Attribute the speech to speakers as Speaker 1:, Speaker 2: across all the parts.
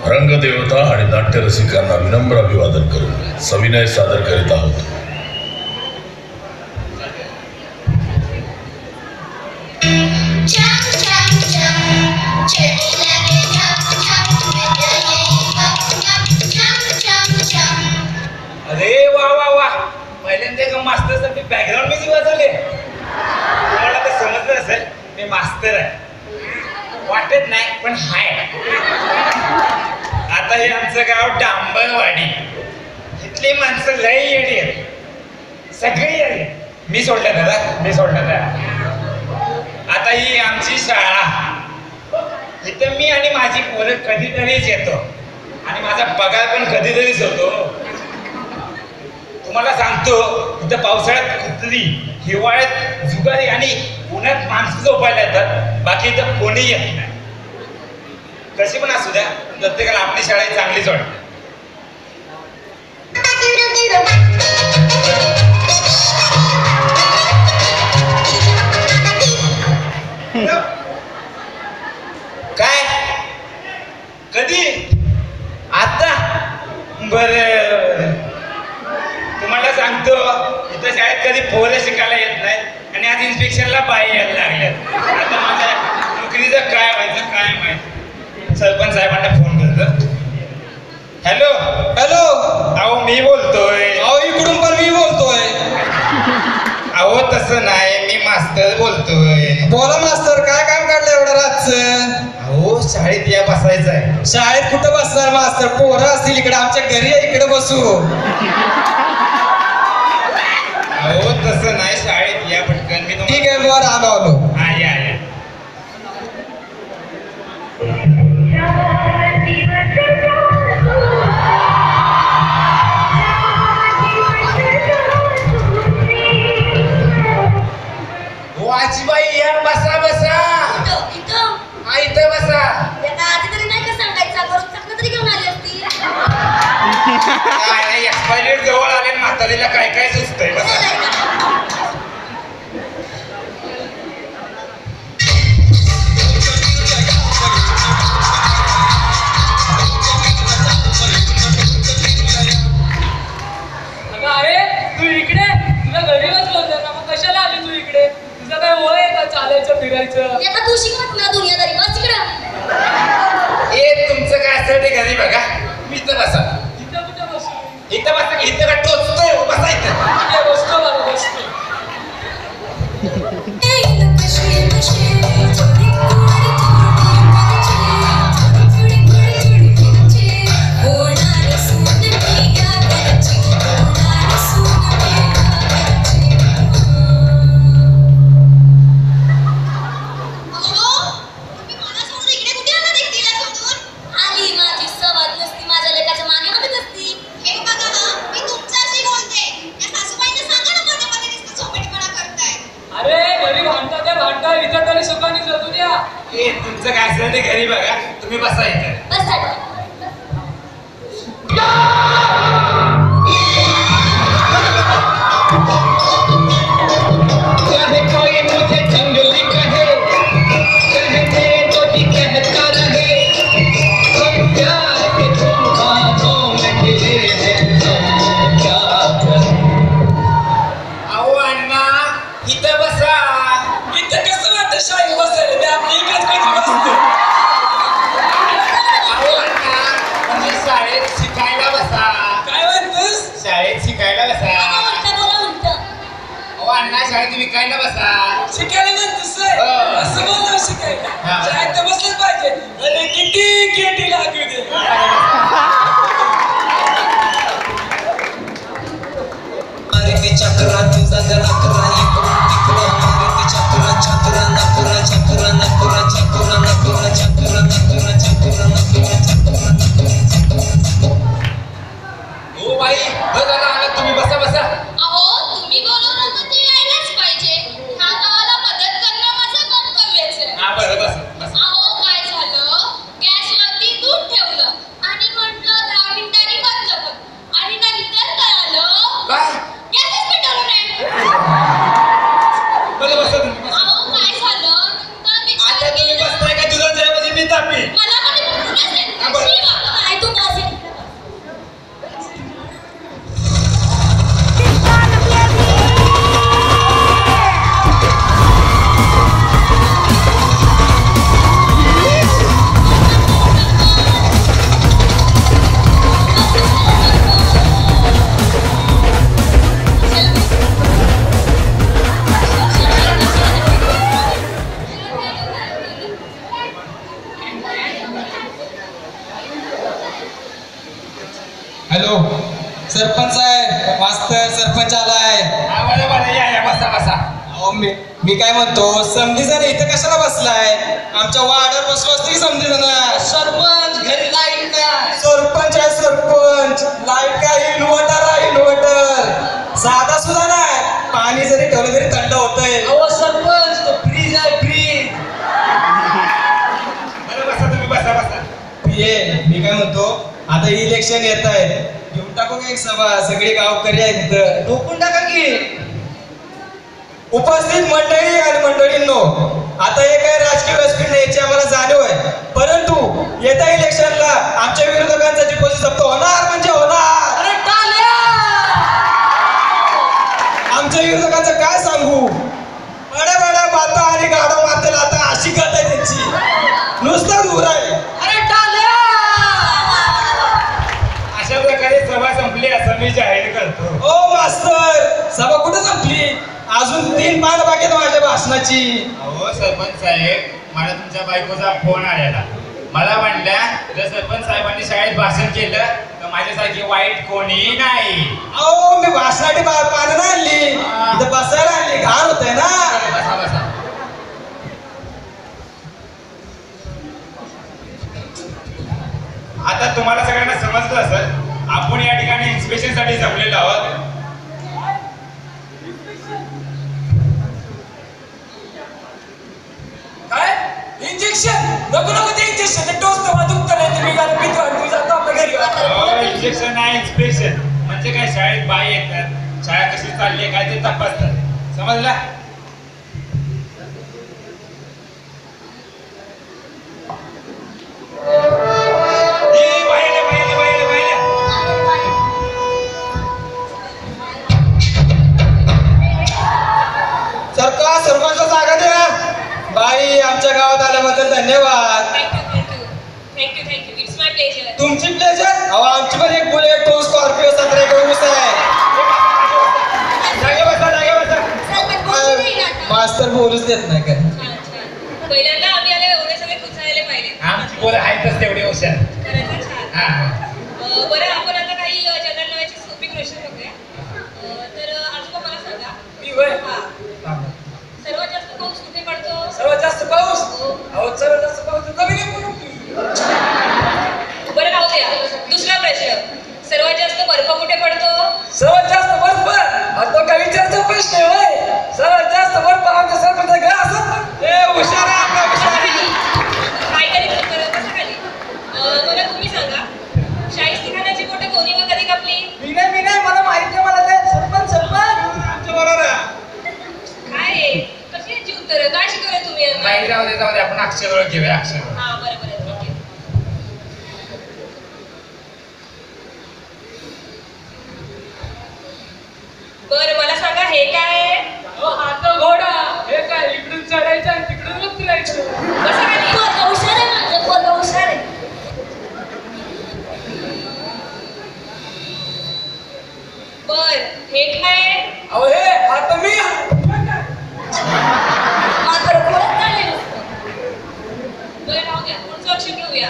Speaker 1: रंगदेवता आणि नाट्यरसिकांना विनम्र अभिवादन करून सविनय सादर करीत आहोत.
Speaker 2: अरे वा वा वा, पहिल्यांदा एका मास्टर साठी बॅकग्राऊंड म्युझिक वाजवले. तुम्हाला तर समजलं असेल मी मास्तर आहे. वाटत नाही पण हाय. आता हे आमचं गाव डांबरवाडी. इथली माणसं लय येडी आहेत, सगळी येडी. मी सोडलं दादा, मी सोडलं दादा. आता ही आमची शाळा. इथं मी आणि माझी पोरं कधीतरीच येतो आणि माझा पगार पण कधीतरीच होतो. तुम्हाला सांगतो, इथं पावसाळ्यात कुत्री, हिवाळ्यात जुगारी आणि उन्हात माणसं झोपायला येतात. बाकी इथं कोणी येत नाही. कशी पण असू द्या, प्रत्येकाला आपली शाळा चांगलीच वाटते. काय कधी आता बरं, तुम्हाला सांगतो इथं शाळेत कधी पोरं शिकायला येत नाही आणि आज इन्स्पेक्शनला बाई यायला लागल्यात. आता माझ्या नोकरीचं काय व्हायचं काय माहिती. सरपंच साहेबांना फोन करतो. हॅलो
Speaker 3: हॅलो,
Speaker 2: अहो मी बोलतोय.
Speaker 3: अहो इकडून पण मी बोलतोय.
Speaker 2: अहो तसं नाही, मी मास्तर बोलतोय.
Speaker 3: बोला मास्तर, काय काम काढलं एवढं रातचं?
Speaker 2: अहो शाळेत या बसायचं आहे.
Speaker 3: शाळेत कुठं बसणार मास्तर? पोरं असतील इकडे, आमच्या घरी आहे, इकडे बसू.
Speaker 2: अहो तसं नाही, शाळेत या पटकन. मी
Speaker 3: ठीक आहे, बरं आलो आलो.
Speaker 2: हा या या. वाचबाई या, बसा बसा. हा इथं बसा.
Speaker 4: आधी तरी नाही का सांगायचं, करून चांगलं तरी घेऊन आली असती.
Speaker 2: काय नाही, एक्सपायरी जवळ आले, म्हातारीला काय काय सुचतंय. बसा.
Speaker 5: अरे तू इकडे, तुला घरी बसवलं ना, मग कशाला आली तू इकडे? तुझं काय वय आहे का चालायचं फिरायचं?
Speaker 4: आता तू शिकवत ना दुनियादारी, बस इकडं.
Speaker 2: ए तुमचं काय असेल ते घरी बघा. मी इथं बसा.
Speaker 5: इथं कुठं बसू?
Speaker 2: इथं बसा. इथं का टोचतोय? बसा इथं.
Speaker 5: इथे बसतो बाबा, बसतो.
Speaker 2: ए तुमचं काय असेल ते घरी बघा. तुम्ही बसा इथं.
Speaker 4: बस झालं.
Speaker 2: शाळेत विकायला बसा.
Speaker 5: शिकायला म्हणतोस असं बोलतो, शिकायला शाळेत तर बसलंच पाहिजे. अरे किती केटी लागू दे.
Speaker 3: चक्रा तुझा जरा करा इकडून तिकडं. मारुती चक्रा चक्रा नकरा चक्रा नकरा चक्रा नकरा चक्रा नकरा चक्रा नकरा चक्रा नकरा.
Speaker 2: ओ बाई बघा आला तुम्ही. बसा बसा.
Speaker 4: अहो तुम्ही बोलवलं तर ते यायलाच पाहिजे. ह्या गावाला मदत करणं माझं कर्तव्यच आहे.
Speaker 2: हा बरं बस बस.
Speaker 4: अहो काय झालं, गॅसवरती
Speaker 6: हॅलो सरपंच आहे मास्तर सरपंच आलाय.
Speaker 2: बरं या बसा बसा.
Speaker 6: अहो मी काय म्हणतो समधी जण इथं कशाला बसलाय? आमच्या वाड्यावर बसलो असतो की समधी जण.
Speaker 2: सरपंच घरी लाईट नाही.
Speaker 6: सरपंच आहे सरपंच. लाईट काय इन्व्हर्टर आहे इन्व्हर्टर. साधा सुद्धा नाही. पाणी जरी ठेवलं तरी थंड होतंय.
Speaker 2: अहो सरपंच तो फ्रीज आहे फ्रीज. बरं बसा तुम्ही बसा बसा.
Speaker 6: ये मी काय म्हणतो आता इलेक्शन येत आहे घेऊन टाकू का एक सभा? सगळे गावकरी आहेत इथं.
Speaker 2: डोकून टाका की.
Speaker 6: उपस्थित मंडळी आणि मंडळींनो आता हे काय राजकीय व्यासपीठ नाही याची आम्हाला जाणीव आहे. परंतु येत्या इलेक्शनला आमच्या विरोधकांचा डिपॉझिट जप्त होणार म्हणजे होणार.
Speaker 2: अरे टाळ्या.
Speaker 6: आमच्या विरोधकांचं काय सांगू? बड्या बड्या बाता आणि गाडो मारतील आता अशी गत आहे त्यांची. नुसतं दूर आहे.
Speaker 2: अरे टाळ्या. अशा प्रकारे सभा संपली असं मी जाहीर करतो.
Speaker 6: ओ मास्तर सभा कुठं संपली? अजून 3 पान बाकी आहेत माझ्या भाषणाची.
Speaker 2: अहो सरपंच साहेब मला तुमच्या बायकोचा फोन आलेला. मला म्हणल्या जर सरपंच साहेबांनी शाळेत भाषण केलं तर माझ्यासारखी वाईट कोणी नाही.
Speaker 6: अहो मी भाषणासाठी पानं नाही आणली इथं बसायला आणली. घाण होतंय ना.
Speaker 2: बसा बसा. आता तुम्हाला सगळ्यांना समजलं असेल आपण या ठिकाणी इन्स्पेक्शन साठी जमलेलो आहोत.
Speaker 5: काय इंजेक्शन? नको नको ते इंजेक्शन. ते टोच तर दुखत नाही. तुम्ही घाल पितो आणि तुम्ही जातो आपल्या घरी.
Speaker 2: इंजेक्शन नाही इन्स्पेक्शन म्हणजे काय शाळेत बाई येतात शाळा कशी चालली आहे काय ते तपासतात. समजला?
Speaker 6: सरकार सरपंच जागा द्या. बाई आमच्या गावात आल्याबद्दल धन्यवाद.
Speaker 4: Thank you it's my pleasure.
Speaker 6: तुमची प्लेजर? अहो आमची पण एक बुलेट 2 स्कॉर्पिओ 17 एकर ऊस आहे.
Speaker 2: जागे बसा जागे बसा.
Speaker 6: मास्तर बोलूच देत नाही काय.
Speaker 4: पहिल्यांदा आम्ही आले एवढे सगळे कुचायला पाहिजे.
Speaker 2: आमची पोरं आहेतच तेवढे हुशार.
Speaker 4: खरंच छान.
Speaker 2: हा.
Speaker 4: बरं आपण आता काही जनरल नॉलेजचे सोपी क्वेश्चन बघूया. तर आजोबा मला सांगा.
Speaker 5: मी होय.
Speaker 4: हा. सर्वात जास्त पाऊस कुठे पडतो?
Speaker 5: सर्वात जास्त पाऊस? अहो सर्वात जास्त पाऊस कमी नाही पडतो.
Speaker 4: बरं राहू द्या. दुसरा प्रश्न. सर्वात जास्त बर्फ कुठे पडतो?
Speaker 5: सर्वात जास्त बर्फ? आता काय विचारचा प्रश्न आहे होय? सर्वात जास्त बर्फ आमच्या सरपंच घर असत.
Speaker 6: ए हुशार आहे आपला हुशार.
Speaker 4: काहीतरी बसा खाली. मला तुम्ही सांगा शाहिस्तेखानाची बोटं कोणी व कधी कापली?
Speaker 5: मी नाही मला माहिती आहे. मला ते सरपंच
Speaker 6: आमच्या बरोबर आहे.
Speaker 4: काय आहे? कशी याची उत्तरं काय शिकवलं तुम्ही यांना?
Speaker 2: बाई जाऊ दे आपण अक्षर ओळख घेऊया अक्षर.
Speaker 4: हा बरं ठीक आहे. बरं मला सांगा हे काय आहे?
Speaker 5: हा तो घोडा. हे काय इकडून चढायचं आणि तिकडून उतरायचं.
Speaker 4: बसा खाली. हुशार आहे माझं पोरगं हुशार आहे. बर हे काय आहे?
Speaker 5: अहो हे आता मी
Speaker 4: मात्र कोणच नाही नुसतं. बरं राहू द्या पुढचं अक्षर घेऊया.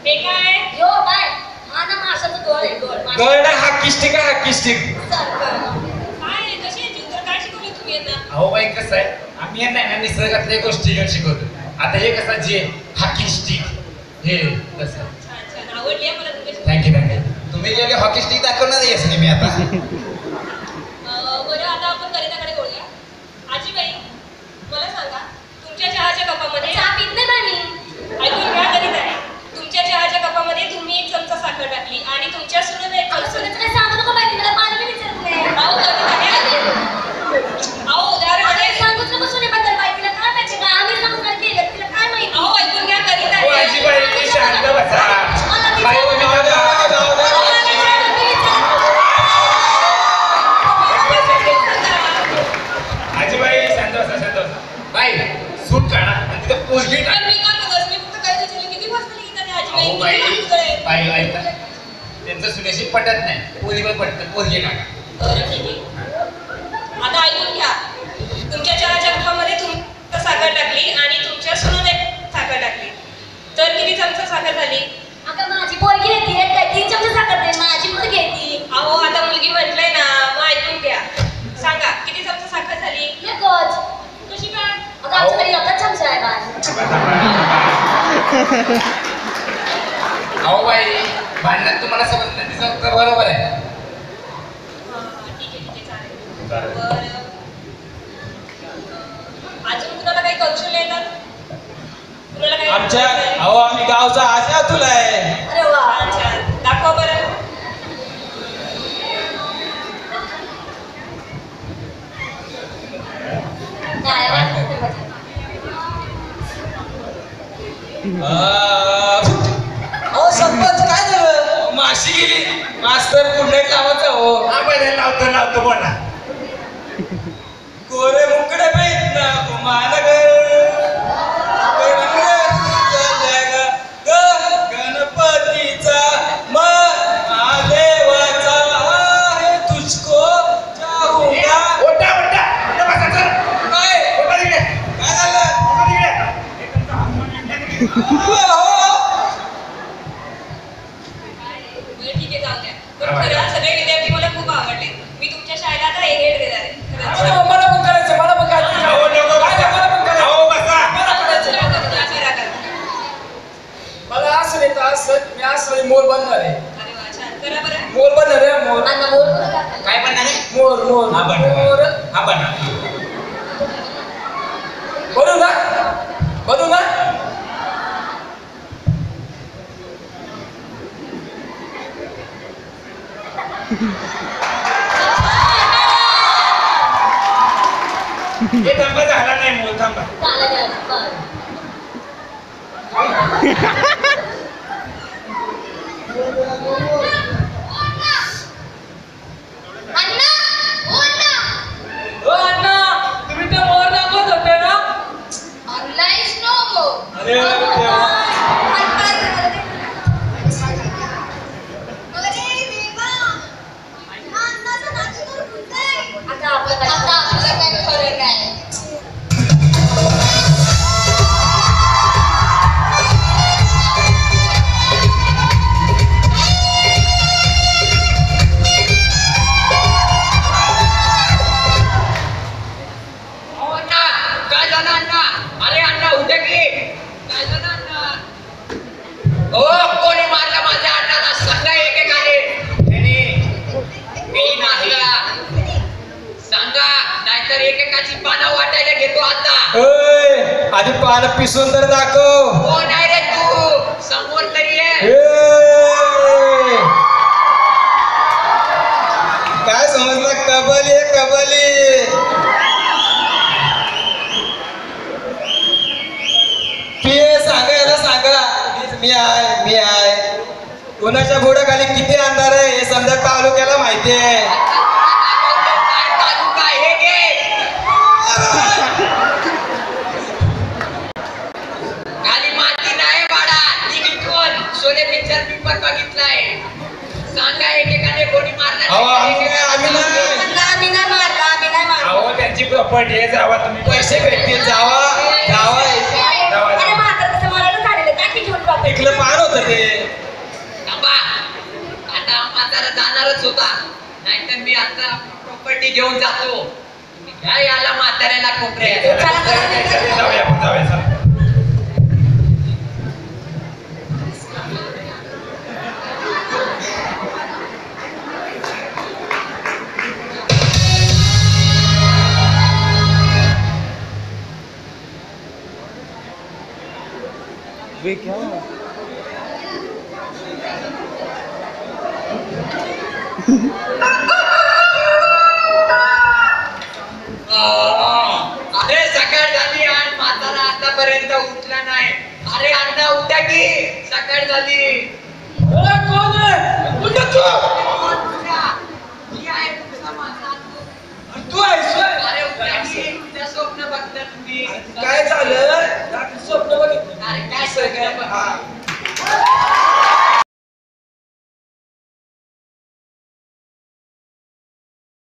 Speaker 4: हे काय आहे?
Speaker 7: यो बाय हा ना माशाचं डोळ आहे डोळ
Speaker 6: गड हाकी स्टिक आहे हाकी स्टिक.
Speaker 4: काय आहे? कशी याची उत्तर काय शिकवली तुम्ही यांना?
Speaker 2: अहो बाई कसं आहे आम्ही यांना ना निसर्गातल्या गोष्टी घेऊन शिकवतो. आता हे कसं जे हॉकी स्टिक हे तसं.
Speaker 4: छान आवडली आहे मला तुमच्याशी.
Speaker 2: थँक्यू. तुम्ही जे हॉकी स्टिक दाखवणार नाही मी आता.
Speaker 4: बरं आता आपण करिताकडे बोलूया. आजीबाई मला सांगा तुमच्या चहाच्या कपामध्ये
Speaker 7: चहा पित नाही बाई मी.
Speaker 4: ऐकून घ्या करिता आहे. तुमच्या चहाच्या कपामध्ये तुम्ही 1 चमचा साखर टाकली आणि तुमच्या सुनेने 1
Speaker 7: अगं
Speaker 4: चमचा.
Speaker 7: सुनेचं काय सांगू नको बाई मला पाणी बी विचारत नाही.
Speaker 4: अहो करिता आहे. अहो उदाहरण
Speaker 7: अरे
Speaker 4: आहे.
Speaker 7: सांगूच नको सुनेबद्दल बाई तिला काय माहिती का आम्ही संस्कार केले तिला काय माहिती.
Speaker 4: अहो ऐकून घ्या करिता
Speaker 2: हो
Speaker 4: आहे.
Speaker 2: आजीबाई शांत बसा.
Speaker 7: मला
Speaker 2: बाई
Speaker 7: विचार-
Speaker 2: तुम्ही
Speaker 6: जाऊ द्या,
Speaker 2: नका.
Speaker 6: जाऊ द्या.
Speaker 2: आजीबाई शांत बसा. बाई सूट काढा आणि तिथे पोरगी टाका.
Speaker 4: पण मी काय करत? मी फक्त काय विचारलं किती वाजता लिहितात हे आजीबाई?
Speaker 2: अहो बाई
Speaker 4: किती वाजता आहे?
Speaker 2: बाई ऐका त्यांचं सुनेशी पटत नाही. पोरीवर पटतं पोरगी टाका.
Speaker 4: बरं ठीक आहे. आता ऐकून घ्या. तुमच्या चहाच्या कपामध्ये तुम्ही साखर टाकली आणि तुमच्या सुनेने साखर टाकली. तर किती चमचा साखर झाली?
Speaker 7: अगं माझी पोरगी येते काय 3 चमचे साखर दे माझी मुलं घेते
Speaker 2: अहो बाई भांडणात तुम्हाला समजलं तिचं उत्तर बरोबर आहे.
Speaker 4: ठीक आहे चालेल. बरं अजून कुणाला काही कौशल्य येतात? कुणाला काही
Speaker 6: आमच्या अहो आम्ही गावचा आशा तुला आहे.
Speaker 4: अरे वा छान दाखवा बरं.
Speaker 6: अहो संपत काय झालं? माशी गेली. मास्तर पुण्यात लावायचा हो.
Speaker 2: आपण लावतो बोला.
Speaker 6: गोरे मुकडे पेट ना महानगर गणपतीचा महादेवाचा आहे तुझको चाहूंगा.
Speaker 2: ओटा बसा चल.
Speaker 6: काय
Speaker 2: ओटा तिकडे.
Speaker 6: काय झालं?
Speaker 4: ठीक आहे जाऊ द्या. पण खरं सगळे विद्यार्थी मला खूप आवडले. मी तुमच्या शाळेला आता A grade देणार आहे. खरंच.
Speaker 5: मला पण करायचं मला पण करायचं.
Speaker 2: अहो, नको बसा.
Speaker 5: मला पण करायचं.
Speaker 2: अहो, बसा.
Speaker 5: मला पण करायचं.
Speaker 4: असं नका तुम्ही, असं नका.
Speaker 5: मला असं नाही तर असं मी असं मोर बनणार आहे.
Speaker 4: अरे वा छान करा बरं.
Speaker 5: मोर बनणार आहे मोर.
Speaker 2: काय बनणार आहे?
Speaker 5: मोर मोर
Speaker 2: हा बनणार.
Speaker 5: मोर
Speaker 2: हा बनणार.
Speaker 5: बनू ना
Speaker 2: हे थांबा झाला नाही मूळ थांबा.
Speaker 5: हो अण्णा तुम्ही तर मोर दाखवत होते ना.
Speaker 6: अरे देवा.
Speaker 2: काय झालं अण्णा? अरे अण्णा उद्या की काय झालं अण्णा? ओ कोणी मारलं माझ्या अण्णाला? सांगा एकेकाने. मी नाहीला सांगा नाहीतर एकेकाची पानं वाटायला घेतो आता.
Speaker 6: ओय, आधी पानं पिसून तर दाखव.
Speaker 2: हो नाही रे तू समोर तरी ये.
Speaker 6: ए! काय समजलं? कबली आहे, कबली. पिये सांगा याला सांगा. मी आहे. कोणाच्या घोड्याखाली किती अंधार आहे हे समजा तालुक्याला माहिती आहे.
Speaker 2: काय तालुका हे घे. खाली माती नाही बाळा. निघून शोले पिक्चर पेपर बघितलाय. सांगा एकेकाने कोणी
Speaker 6: अहो आम्ही नाही.
Speaker 4: आम्ही नाही मारला.
Speaker 2: अहो त्यांची प्रॉपर्टी आहे. जावा तुम्ही.
Speaker 6: पैसे भेटतील. जावा.
Speaker 4: अरे म्हातारं कसं मारायला झालेलं टाकी घेऊन property.
Speaker 6: इकलं पान होतं ते.
Speaker 2: थांबा. आता म्हातारा जाणारच होता. नाहीतर मी आता प्रॉपर्टी घेऊन जातो. तुम्ही घ्या याला म्हाताऱ्याला कोपऱ्यात. जाऊया चला. अरे सकाळ झाली आणि म्हातारा आतापर्यंत उठला नाही. अरे अण्णा उठा की सकाळ झाली.
Speaker 5: कोण आहे? कुठं तू?
Speaker 2: मी आहे तुमचा माझा.
Speaker 5: तू आहेस होय?
Speaker 2: अरे उठा की उद्या स्वप्न बघता तुम्ही.
Speaker 5: काय झालं? रात्री स्वप्न बघितलं.
Speaker 2: अरे काय स्वप्न बघ-